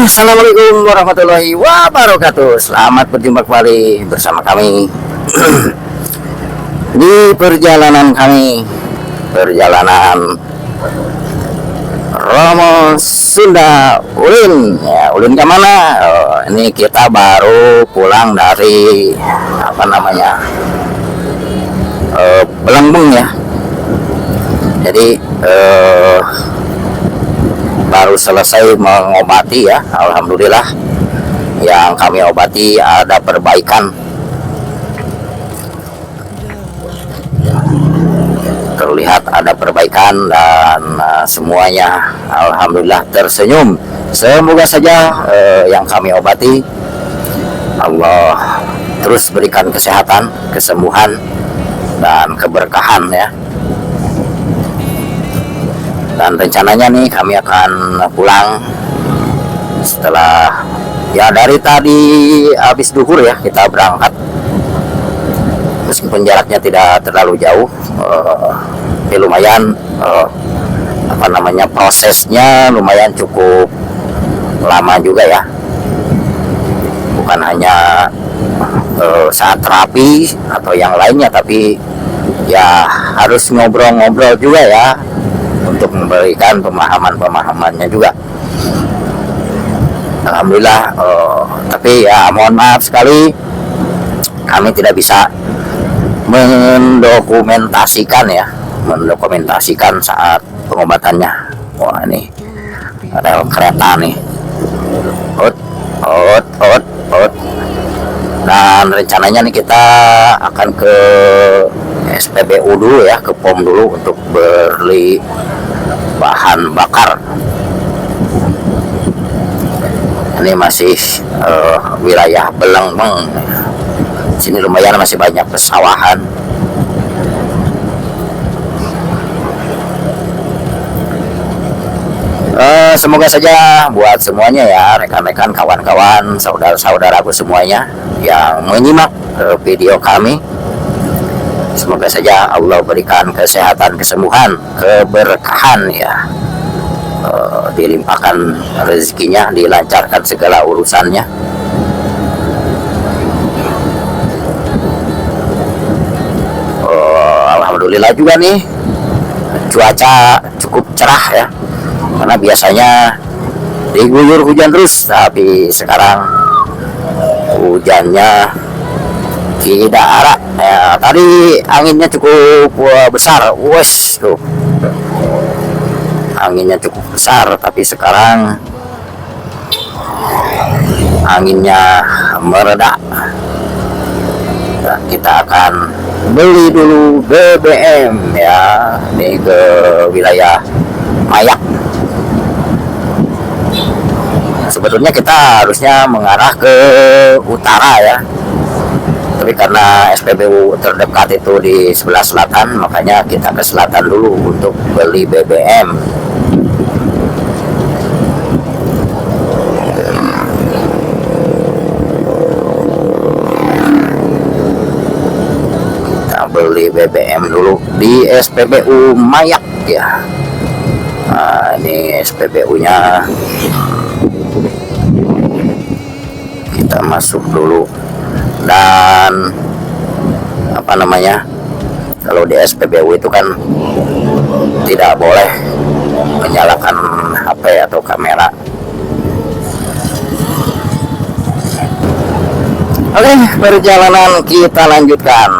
Assalamualaikum warahmatullahi wabarakatuh. Selamat berjumpa kembali bersama kami di perjalanan kami, perjalanan Romo Sunda Ulin. Ya, Ulin ke mana? Ini kita baru pulang dari Belembung ya. Jadi baru selesai mengobati ya, alhamdulillah yang kami obati ada perbaikan, terlihat ada perbaikan dan semuanya alhamdulillah tersenyum. Semoga saja yang kami obati Allah terus berikan kesehatan, kesembuhan dan keberkahan ya. Dan rencananya nih kami akan pulang setelah ya dari tadi habis duhur ya kita berangkat, meskipun jaraknya tidak terlalu jauh, tapi lumayan prosesnya lumayan cukup lama juga ya, bukan hanya saat terapi atau yang lainnya, tapi ya harus ngobrol-ngobrol juga ya untuk memberikan pemahaman-pemahamannya juga. Alhamdulillah, tapi ya mohon maaf sekali kami tidak bisa mendokumentasikan saat pengobatannya. Wah, ini rel kereta nih, dan rencananya nih kita akan ke SPBU dulu ya, ke POM dulu untuk beli bahan bakar. Ini masih wilayah Belembung. Sini lumayan masih banyak pesawahan. Semoga saja buat semuanya ya, rekan-rekan, kawan-kawan, saudara-saudaraku semuanya yang menyimak video kami, semoga saja Allah berikan kesehatan, kesembuhan, keberkahan ya, dilimpahkan rezekinya, dilancarkan segala urusannya. Alhamdulillah juga nih cuaca cukup cerah ya, karena biasanya diguyur hujan terus, tapi sekarang hujannya tidak ada ya. Tadi anginnya cukup besar, wes tuh anginnya cukup besar, tapi sekarang anginnya mereda. Nah, kita akan beli dulu BBM ya, ini ke wilayah Mayak. Sebetulnya kita harusnya mengarah ke utara ya, tapi karena SPBU terdekat itu di sebelah selatan, makanya kita ke selatan dulu untuk beli BBM. Kita beli BBM dulu di SPBU Mayak ya. Nah, ini SPBU-nya. Kita masuk dulu. Dan kalau di SPBU itu kan tidak boleh menyalakan HP atau kamera. Oke, perjalanan kita lanjutkan.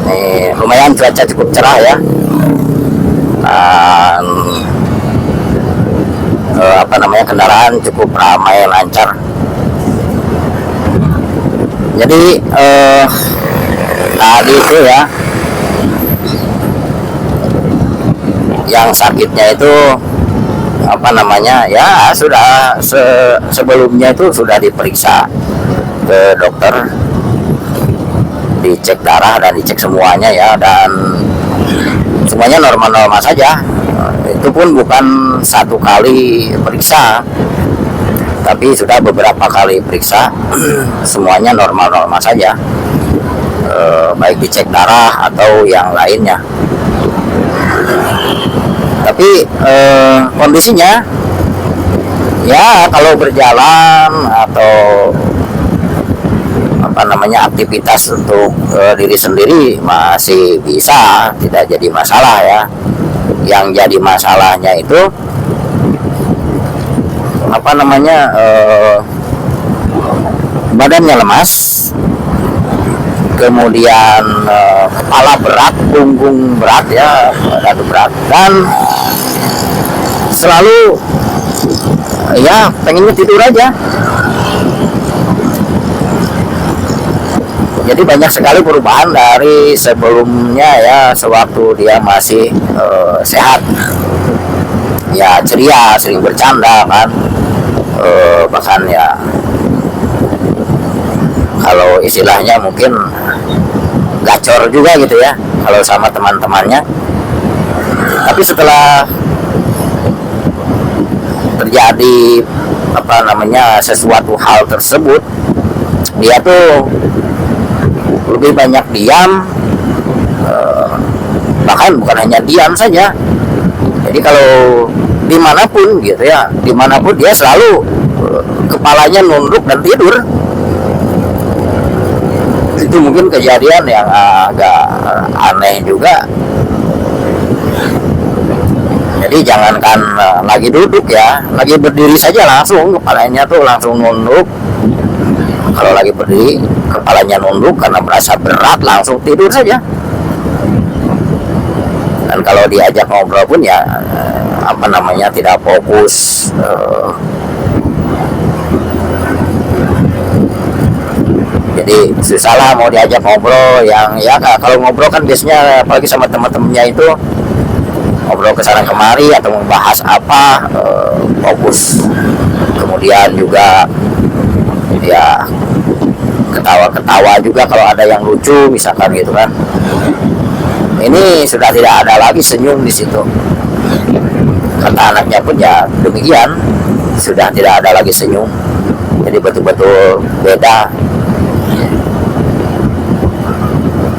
Nih, lumayan cuaca cukup cerah ya, dan kendaraan cukup ramai, lancar. Jadi tadi itu ya, yang sakitnya itu ya sudah sebelumnya itu sudah diperiksa ke dokter, dicek darah dan dicek semuanya ya, dan semuanya normal-normal saja. Itu pun bukan satu kali periksa, tapi sudah beberapa kali periksa, semuanya normal-normal saja, baik dicek darah atau yang lainnya. Tapi kondisinya Ya kalau berjalan atau apa namanya aktivitas untuk diri sendiri masih bisa, tidak jadi masalah ya. Yang jadi masalahnya itu apa namanya badannya lemas, kemudian kepala berat, punggung berat ya, badan berat, dan selalu ya pengennya tidur aja. Jadi banyak sekali perubahan dari sebelumnya ya, sewaktu dia masih sehat ya, ceria, sering bercanda kan, bahkan ya kalau istilahnya mungkin gacor juga gitu ya kalau sama teman-temannya. Tapi setelah terjadi apa namanya sesuatu hal tersebut, dia tuh lebih banyak diam, bahkan bukan hanya diam saja. Jadi kalau dimanapun gitu ya, dimanapun dia selalu kepalanya nunduk dan tidur. Itu mungkin kejadian yang agak aneh juga. Jadi jangankan lagi duduk ya, lagi berdiri saja langsung kepalanya tuh langsung nunduk. Kalau lagi berdiri kepalanya nunduk karena merasa berat, langsung tidur saja. Dan kalau diajak ngobrol pun ya apa namanya tidak fokus. Jadi susah lah mau diajak ngobrol. Yang ya kalau ngobrol kan biasanya apalagi sama teman-temannya itu ngobrol ke sana kemari atau membahas apa, fokus. Kemudian juga ya ketawa-ketawa juga kalau ada yang lucu misalkan gitu kan. Ini sudah tidak ada lagi senyum di situ. Kata anaknya pun ya demikian, sudah tidak ada lagi senyum. Jadi betul-betul beda.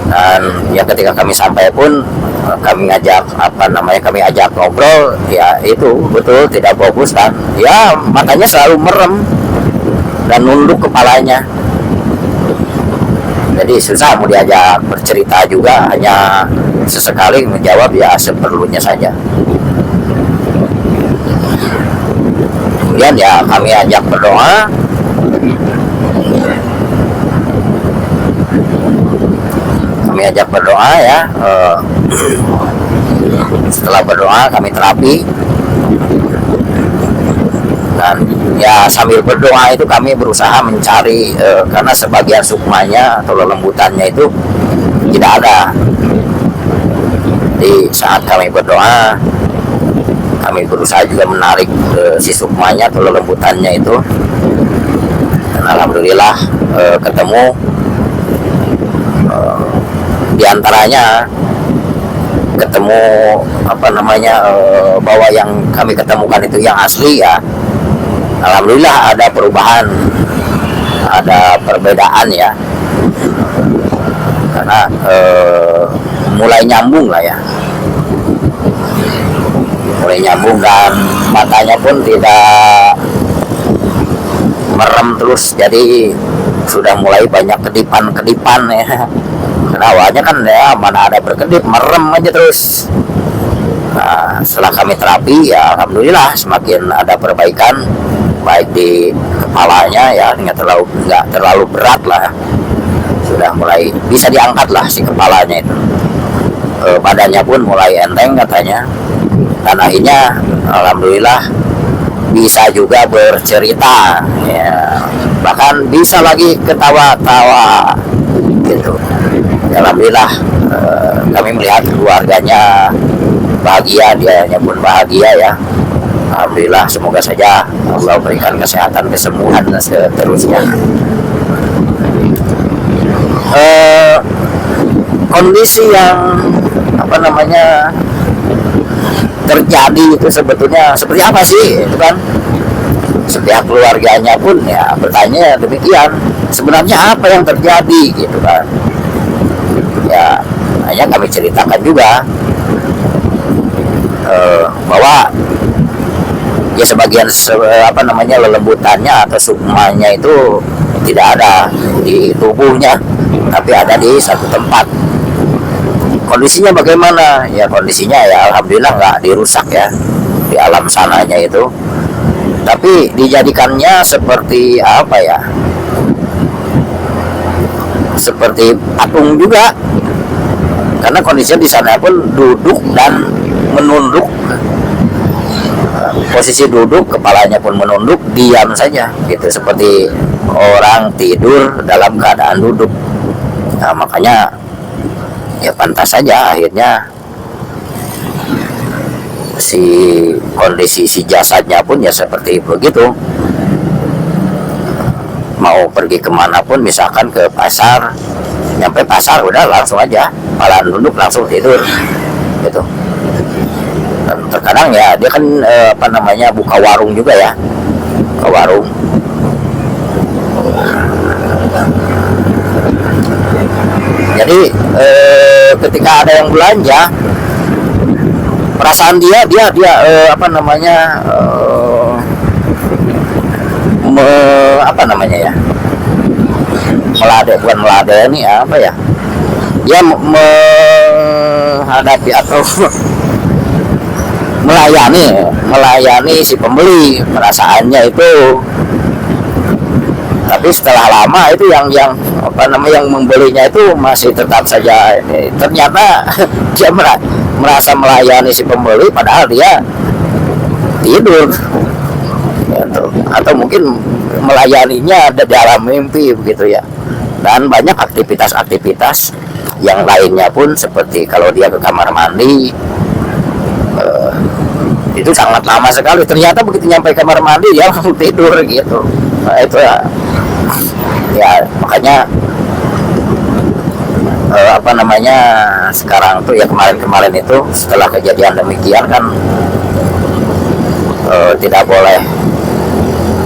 Dan ya ketika kami sampai pun kami ajak ngobrol, ya itu betul tidak fokus dan ya matanya selalu merem dan nunduk kepalanya. Jadi susah mau diajak bercerita juga, hanya sesekali menjawab ya seperlunya saja. Kemudian ya kami ajak berdoa. Kami ajak berdoa ya. Setelah berdoa kami terapi. Dan ya sambil berdoa itu kami berusaha mencari karena sebagian sukmanya atau lelembutannya itu tidak ada. Di saat kami berdoa, kami berusaha juga menarik si sukmanya atau lelembutannya itu. Dan alhamdulillah ketemu. Di antaranya ketemu apa namanya bahwa yang kami ketemukan itu yang asli ya. Alhamdulillah ada perubahan, ada perbedaan ya, karena mulai nyambung lah ya, mulai nyambung dan matanya pun tidak merem terus, jadi sudah mulai banyak kedipan-kedipan ya. Karena awalnya kan ya mana ada berkedip, merem aja terus. Nah, setelah kami terapi ya alhamdulillah semakin ada perbaikan, baik di kepalanya ya nggak terlalu berat lah, sudah mulai bisa diangkat lah si kepalanya itu. Badannya pun mulai enteng katanya, dan akhirnya alhamdulillah bisa juga bercerita ya, bahkan bisa lagi ketawa-tawa gitu. Alhamdulillah kami melihat keluarganya bahagia, dianya pun bahagia ya. Alhamdulillah, semoga saja Allah berikan kesehatan, kesembuhan dan seterusnya. Kondisi yang apa namanya terjadi itu sebetulnya seperti apa sih itu kan? Setiap keluarganya pun ya bertanya demikian, sebenarnya apa yang terjadi gitu kan? Ya hanya kami ceritakan juga bahwa ya sebagian apa namanya lelembutannya atau sukmanya itu tidak ada di tubuhnya, tapi ada di satu tempat. Kondisinya bagaimana? Ya kondisinya ya alhamdulillah nggak dirusak ya di alam sananya itu, tapi dijadikannya seperti apa ya, seperti patung juga, karena kondisinya di sana pun duduk dan menunduk. Posisi duduk, kepalanya pun menunduk, diam saja gitu, seperti orang tidur dalam keadaan duduk. Nah, makanya ya pantas saja akhirnya kondisi si jasadnya pun ya seperti begitu. Mau pergi kemana pun, misalkan ke pasar, nyampe pasar udah langsung aja kepala duduk langsung tidur gitu. Terkadang ya dia kan apa namanya buka warung juga ya, buka warung. Jadi ketika ada yang belanja, perasaan dia apa namanya apa namanya ya, bukan meladeni apa ya, dia menghadapi atau melayani si pembeli, perasaannya itu. Tapi setelah lama itu yang apa namanya yang membelinya itu masih tetap saja ternyata dia merasa melayani si pembeli padahal dia tidur gitu. Atau mungkin melayaninya ada dalam mimpi begitu ya. Dan banyak aktivitas-aktivitas yang lainnya pun, seperti kalau dia ke kamar mandi itu sangat lama sekali, ternyata begitu nyampe kamar mandi dia langsung tidur gitu. Nah, itu ya makanya apa namanya sekarang tuh ya, kemarin itu setelah kejadian demikian kan tidak boleh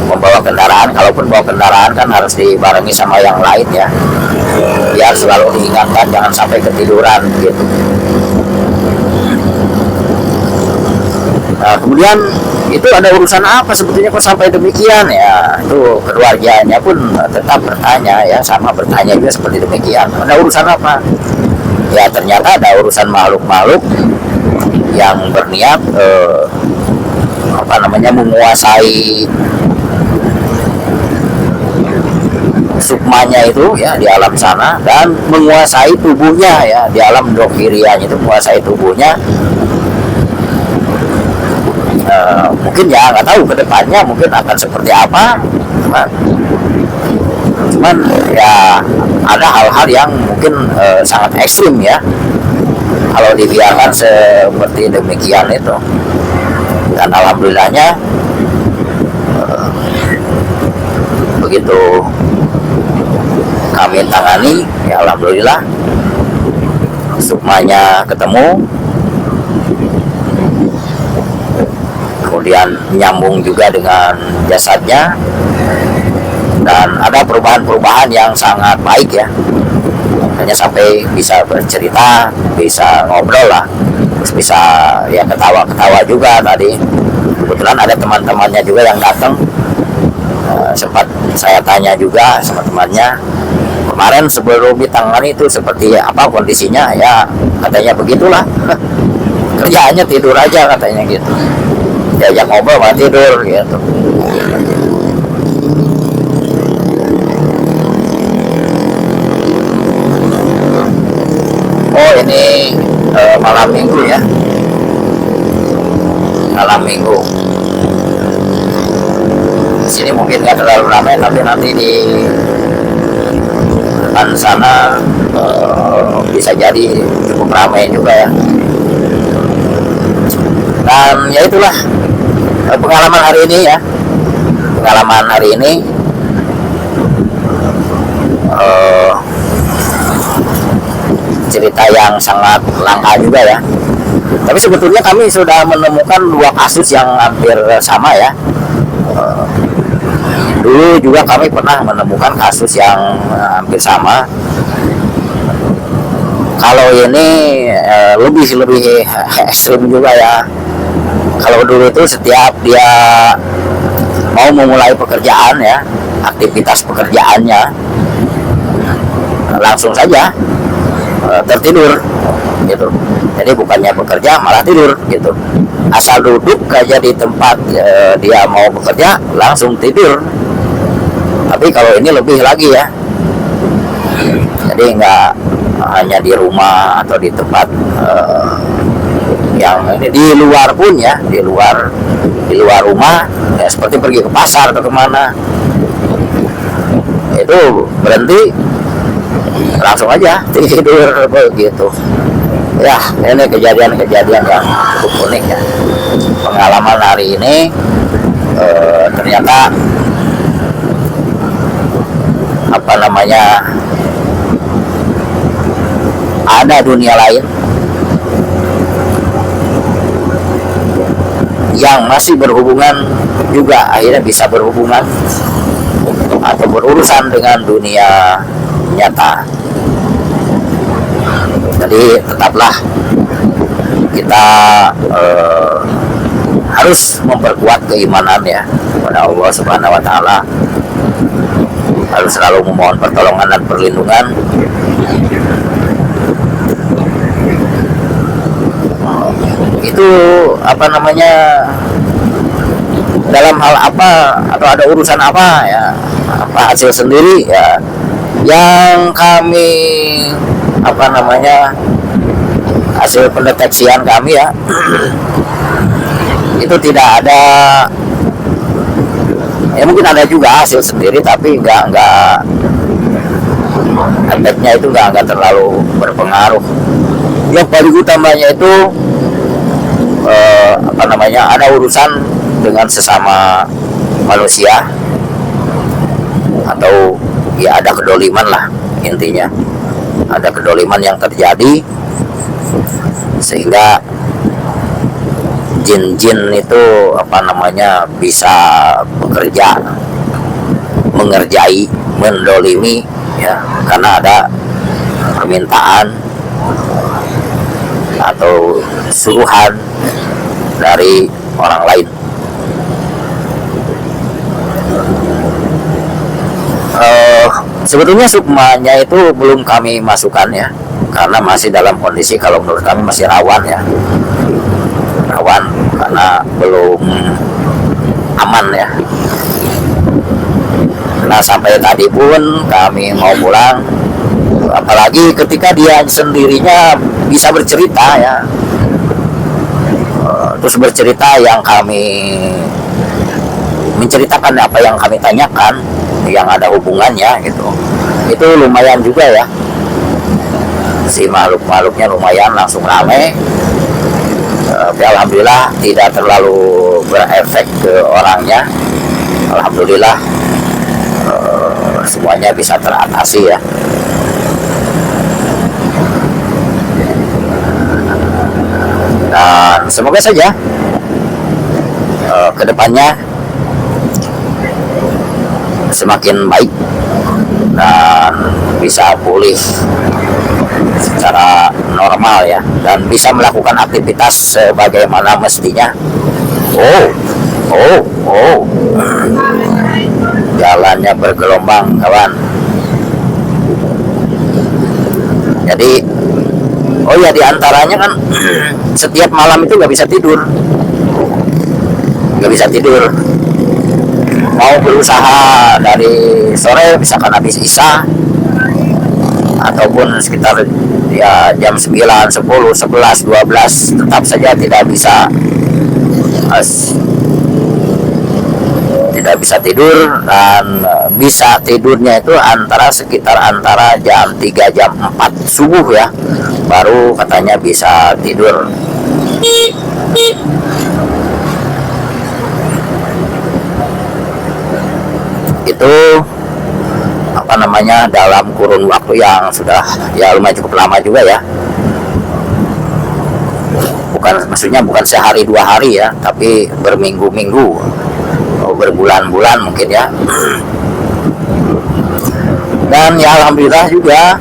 membawa kendaraan. Kalaupun bawa kendaraan kan harus dibarengi sama yang lain ya, biar selalu diingatkan jangan sampai ketiduran gitu. Nah, kemudian itu ada urusan apa sebetulnya kok sampai demikian ya? Itu keluarganya pun tetap bertanya ya, sama bertanya juga seperti demikian. Ada urusan apa? Ya ternyata ada urusan makhluk-makhluk yang berniat apa namanya menguasai sukmanya itu ya di alam sana, dan menguasai tubuhnya ya di alam dohirianya itu, menguasai tubuhnya. Mungkin ya nggak tahu kedepannya mungkin akan seperti apa, cuman ya ada hal-hal yang mungkin sangat ekstrim ya kalau dibiarkan seperti demikian itu. Dan alhamdulillahnya begitu kami tangani ya alhamdulillah sukmanya ketemu, kemudian nyambung juga dengan jasadnya, dan ada perubahan-perubahan yang sangat baik ya. Hanya sampai bisa bercerita, bisa ngobrol lah, terus bisa ya ketawa-ketawa juga tadi. Kebetulan ada teman-temannya juga yang datang, sempat saya tanya juga sama temannya, kemarin sebelum ditangani itu seperti apa kondisinya ya, katanya begitulah. Kerjaannya tidur aja katanya gitu, diajak ngobrol malah tidur gitu. Oh ini malam minggu ya, malam minggu. Sini mungkin nggak terlalu ramai, tapi nanti di depan sana bisa jadi cukup ramai juga ya. Dan ya itulah pengalaman hari ini ya, pengalaman hari ini cerita yang sangat langka juga ya. Tapi sebetulnya kami sudah menemukan 2 kasus yang hampir sama ya. Dulu juga kami pernah menemukan kasus yang hampir sama. Kalau ini lebih ekstrim juga ya. Kalau dulu itu setiap dia mau memulai pekerjaan ya, aktivitas pekerjaannya, langsung saja tertidur gitu. Jadi bukannya bekerja malah tidur gitu. Asal duduk aja di tempat dia mau bekerja langsung tidur. Tapi kalau ini lebih lagi ya, jadi nggak hanya di rumah atau di tempat yang ini, di luar pun ya, di luar rumah ya, seperti pergi ke pasar atau kemana, itu berhenti langsung aja tidur begitu ya. Ini kejadian-kejadian yang cukup unik ya. Pengalaman hari ini ternyata apa namanya, ada dunia lain yang masih berhubungan juga, akhirnya bisa berhubungan atau berurusan dengan dunia nyata. Jadi tetaplah kita harus memperkuat keimanan ya kepada Allah Subhanahu wa Ta'ala, harus selalu memohon pertolongan dan perlindungan. Itu apa namanya, dalam hal apa atau ada urusan apa ya, apa hasil sendiri ya, yang kami apa namanya, hasil pendeteksian kami ya itu tidak ada ya, mungkin ada juga hasil sendiri tapi enggak efeknya itu enggak terlalu berpengaruh. Yang paling utamanya itu apa namanya, ada urusan dengan sesama manusia atau ya ada kedoliman lah, intinya ada kedoliman yang terjadi sehingga jin-jin itu apa namanya bisa bekerja, mengerjai, mendolimi ya, karena ada permintaan atau suruhan dari orang lain. Sebetulnya sukmanya itu belum kami masukkan ya, karena masih dalam kondisi kalau menurut kami masih rawan ya, rawan karena belum aman ya. Nah sampai tadi pun kami mau pulang, apalagi ketika dia sendirinya bisa bercerita ya, terus bercerita yang kami menceritakan apa yang kami tanyakan yang ada hubungannya gitu, itu lumayan juga ya, si makhluknya lumayan langsung rame. Tapi alhamdulillah tidak terlalu berefek ke orangnya, alhamdulillah semuanya bisa teratasi ya. Dan semoga saja kedepannya semakin baik dan bisa pulih secara normal ya, dan bisa melakukan aktivitas sebagaimana mestinya. Jalannya bergelombang kawan. Jadi oh ya, diantaranya kan setiap malam itu nggak bisa tidur, mau berusaha dari sore misalkan habis isya ataupun sekitar ya jam 9, 10, 11, 12 tetap saja tidak bisa tidur. Dan bisa tidurnya itu sekitar antara jam 3, jam 4 subuh ya, baru katanya bisa tidur. Itu apa namanya, dalam kurun waktu yang sudah ya lumayan cukup lama juga ya, maksudnya bukan sehari 2 hari ya, tapi berminggu-minggu, berbulan-bulan mungkin ya. Dan ya alhamdulillah juga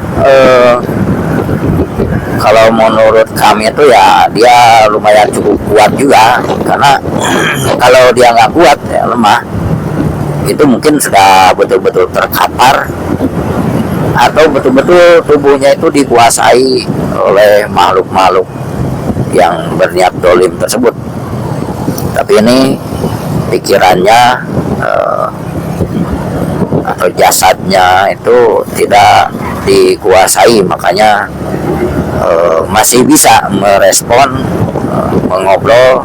kalau menurut kami itu ya dia lumayan cukup kuat juga, karena kalau dia nggak kuat ya lemah, itu mungkin sudah betul-betul terkapar atau betul-betul tubuhnya itu dikuasai oleh makhluk-makhluk yang berniat dolim tersebut. Tapi ini pikirannya atau jasadnya itu tidak dikuasai, makanya masih bisa merespon, mengobrol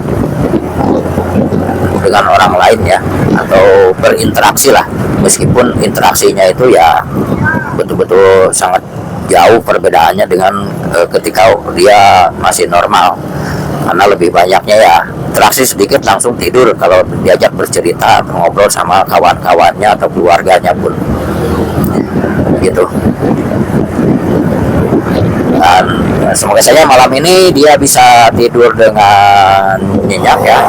dengan orang lain ya, atau berinteraksi lah, meskipun interaksinya itu ya betul-betul sangat jauh perbedaannya dengan ketika dia masih normal, karena lebih banyaknya ya interaksi sedikit langsung tidur kalau diajak bercerita atau ngobrol sama kawan-kawannya atau keluarganya pun gitu. Dan semoga saja malam ini dia bisa tidur dengan nyenyak ya.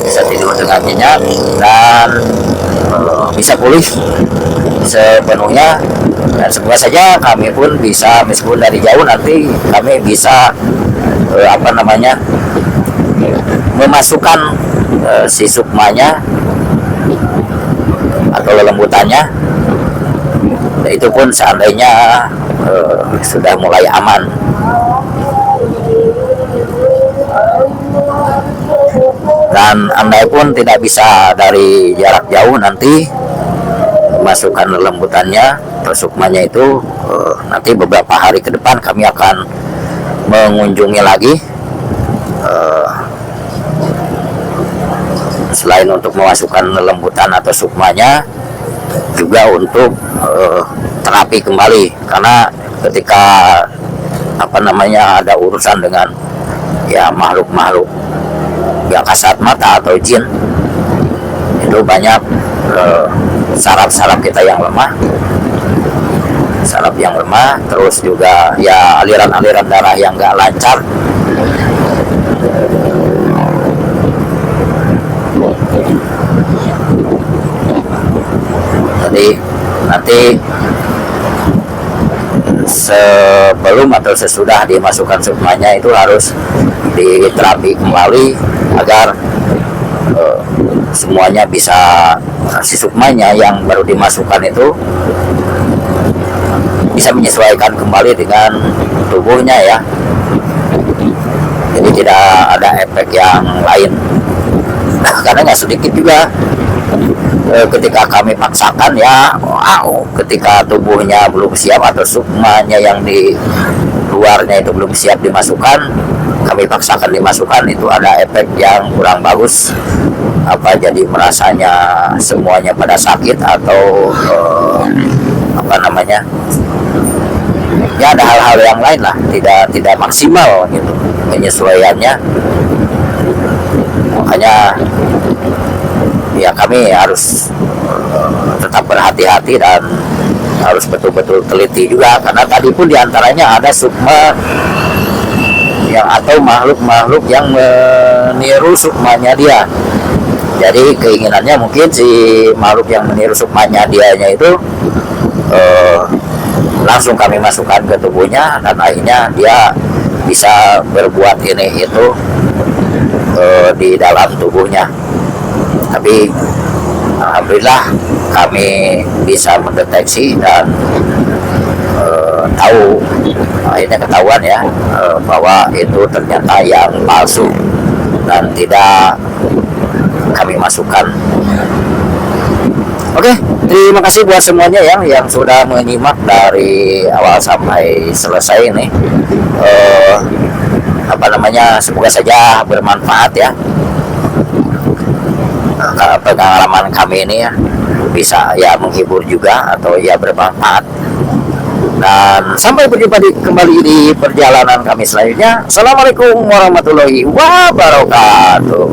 Bisa tidur dengan nyenyak dan bisa pulih sepenuhnya. Dan semoga saja kami pun bisa, meskipun dari jauh, nanti kami bisa memasukkan si sukmanya atau lelembutannya. Itu pun seandainya sudah mulai aman. Dan andai pun tidak bisa dari jarak jauh, nanti masukkan lelembutannya atau sukmanya itu, nanti beberapa hari ke depan kami akan mengunjungi lagi, selain untuk memasukkan lembutan atau sukmanya, juga untuk terapi kembali, karena ketika ada urusan dengan ya makhluk-makhluk yang kasat mata atau jin, itu banyak saraf-saraf kita yang lemah, terus juga ya aliran-aliran darah yang nggak lancar. Jadi nanti sebelum atau sesudah dimasukkan sukmanya itu harus diterapi kembali agar semuanya bisa, si sukmanya yang baru dimasukkan itu bisa menyesuaikan kembali dengan tubuhnya ya. Jadi tidak ada efek yang lain. Karena nggak sedikit juga ketika kami paksakan ya, ketika tubuhnya belum siap atau sukmanya yang di luarnya itu belum siap dimasukkan, kami paksakan dimasukkan, itu ada efek yang kurang bagus, jadi merasanya semuanya pada sakit atau ya ada hal-hal yang lain lah, tidak maksimal gitu penyesuaiannya. Makanya ya kami harus tetap berhati-hati dan harus betul-betul teliti juga, karena tadi pun diantaranya ada sukma yang atau makhluk-makhluk yang meniru sukmanya dia. Jadi keinginannya mungkin si makhluk yang meniru sukmanya dianya itu langsung kami masukkan ke tubuhnya, dan akhirnya dia bisa berbuat ini itu di dalam tubuhnya. Tapi alhamdulillah kami bisa mendeteksi dan tahu, akhirnya ketahuan ya, bahwa itu ternyata yang palsu dan tidak kami masukkan. Oke, terima kasih buat semuanya yang sudah menyimak dari awal sampai selesai ini. Semoga saja bermanfaat ya. Pengalaman kami ini ya bisa ya menghibur juga atau ya bermanfaat. Dan sampai berjumpa kembali di perjalanan kami selanjutnya. Assalamualaikum warahmatullahi wabarakatuh.